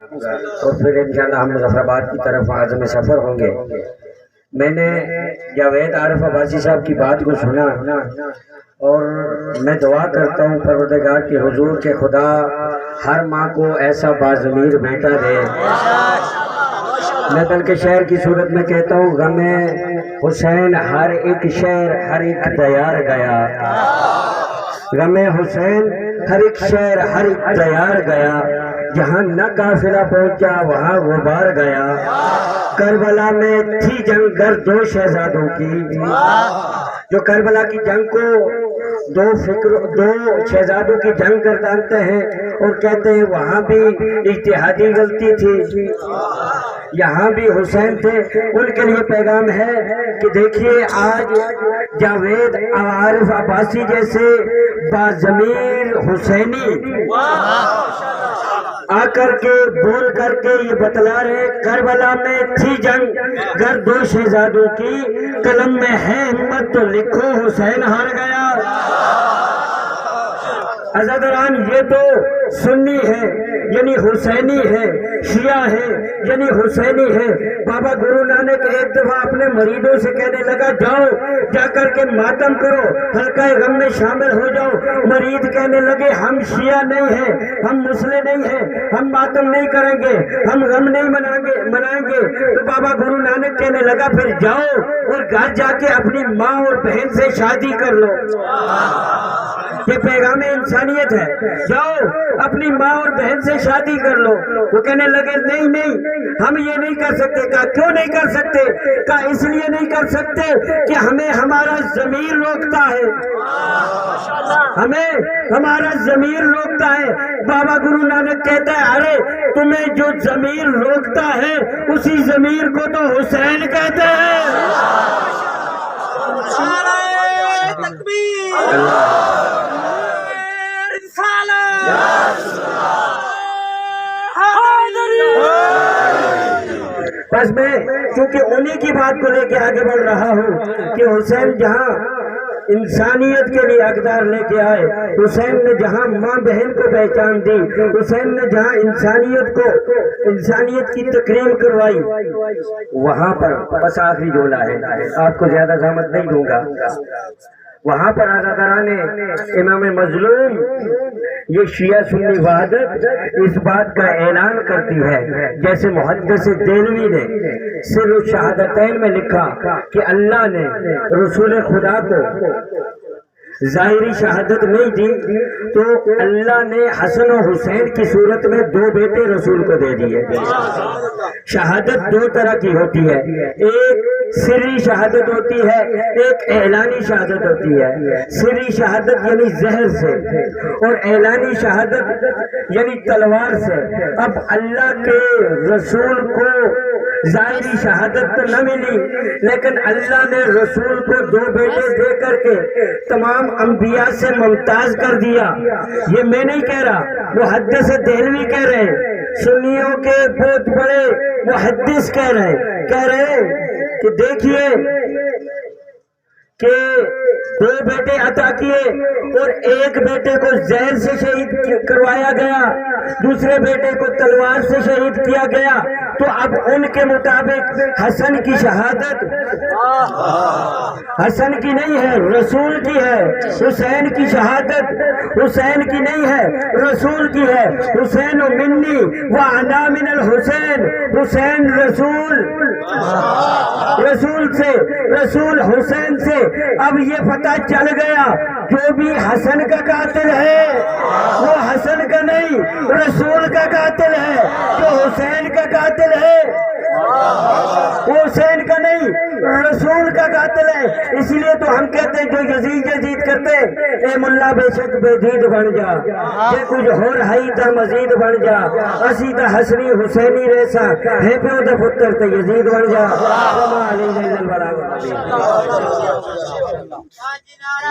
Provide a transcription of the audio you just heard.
اور پھر انشاءاللہ ہم مظفر آباد کی طرف عازم سفر ہوں گے۔ میں نے جاوید عارف عباسی صاحب کی بات کو سنا اور میں دعا کرتا ہوں پروردگار کی حضور کے خدا ہر ماں کو ایسا باضمیر بیٹا دے۔ میں بلکہ شعر کی صورت میں کہتا ہوں، غم حسین ہر ایک شہر ہر ایک دیار گیا، غم حسین ہر ایک شہر ہر ایک دیار گیا، جہاں نہ قافلہ پہنچا وہاں غبار گیا، کربلا میں تھی جنگ گر دو شہزادوں کی، جو کربلا کی جنگ کو دو شہزادوں کی جنگ گردانتے ہیں اور کہتے ہیں وہاں بھی اجتہادی غلطی تھی، یہاں بھی حسین تھے۔ ان کے لیے پیغام ہے کہ دیکھیے آج جاوید عارف عباسی جیسے باضمیر حسینی آ کر کے بول کر کے یہ بتلا رہے، کربلا میں تھی جنگ گر دو شہزادوں کی، قلم میں ہے ہمت تو لکھو حسین ہار گیا۔ عزاداران یہ تو سنی ہے یعنی حسینی ہے، شیعہ ہے یعنی حسینی ہے۔ بابا گرو نانک ایک دفعہ اپنے مریدوں سے کہنے لگا جاؤ جا کر کے ماتم کرو، حلقہ غم میں شامل ہو جاؤ۔ مرید کہنے لگے ہم شیعہ نہیں ہیں، ہم مسلم نہیں ہیں، ہم ماتم نہیں کریں گے، ہم غم نہیں منائیں گے۔ تو بابا گرو نانک کہنے لگا پھر جاؤ اور گھر جا کے اپنی ماں اور بہن سے شادی کر لو۔ یہ پیغام انسانیت ہے، جاؤ اپنی ماں اور بہن سے شادی کر لو۔ وہ کہنے لگے نہیں ہم یہ نہیں کر سکتے۔ کہا کیوں نہیں کر سکتے؟ کہا اس لیے نہیں کر سکتے کہ ہمیں ہمارا ضمیر روکتا ہے، ہمیں ہمارا ضمیر روکتا ہے۔ بابا گرو نانک کہتا ہے ارے تمہیں جو ضمیر روکتا ہے اسی ضمیر کو تو حسین کہتے ہیں۔ بس میں چونکہ انہی کی بات کو لے کے آگے بڑھ رہا ہوں کہ حسین جہاں انسانیت کے لیے اقدار لے کے آئے، حسین نے جہاں ماں بہن کو پہچان دی، حسین نے جہاں انسانیت کی تکریم کروائی، وہاں پر بس آخری جملہ ہے، آپ کو زیادہ زحمت نہیں دوں گا، وہاں پر عزاداران امام مظلوم یہ شیعہ سنی وحدت اس بات کا اعلان کرتی ہے، جیسے محدث دہلوی نے سر الشہادتین میں لکھا کہ اللہ نے رسول خدا کو ظاہری شہادت نہیں دی تو اللہ نے حسن و حسین کی صورت میں دو بیٹے رسول کو دے دیے۔ شہادت دو طرح کی ہوتی ہے، ایک سری شہادت ہوتی ہے، ایک اعلانی شہادت ہوتی ہے۔ سری شہادت یعنی زہر سے اور اعلانی شہادت یعنی تلوار سے۔ اب اللہ کے رسول کو ظاہری شہادت تو نہ ملی لیکن اللہ نے رسول کو دو بیٹے دے کر کے تمام انبیاء سے ممتاز کر دیا۔ یہ میں نہیں کہہ رہا، محدث دہلوی کہہ رہے ہیں، سنیوں کے بہت بڑے محدث کہہ رہے ہیں کہ دیکھیے کہ دو بیٹے عطا کیے اور ایک بیٹے کو زہر سے شہید کروایا گیا، دوسرے بیٹے کو تلوار سے شہید کیا گیا۔ تو اب ان کے مطابق حسن کی شہادت حسن کی نہیں ہے، رسول کی ہے۔ حسین کی شہادت حسین کی نہیں ہے، رسول کی ہے۔ حسین منی وانا من الحسین، حسین رسول سے، رسول حسین سے۔ اب یہ پتہ چل گیا جو بھی حسن کا قاتل ہے وہ حسن کا نہیں رسول کا قاتل ہے، جو حسین کا قاتل ہے وہ حسین کا نہیں رسول کا قاتل ہے۔ اس لیے تو ہم کہتے ہیں جو یزید کرتے اے ملا بے شک بے دید بن جا، یہ کچھ ہو رہی تا مزید بن جا، اسی تا حسنی حسینی ریسا ہے پیو دا پتر تے یزید بن جا۔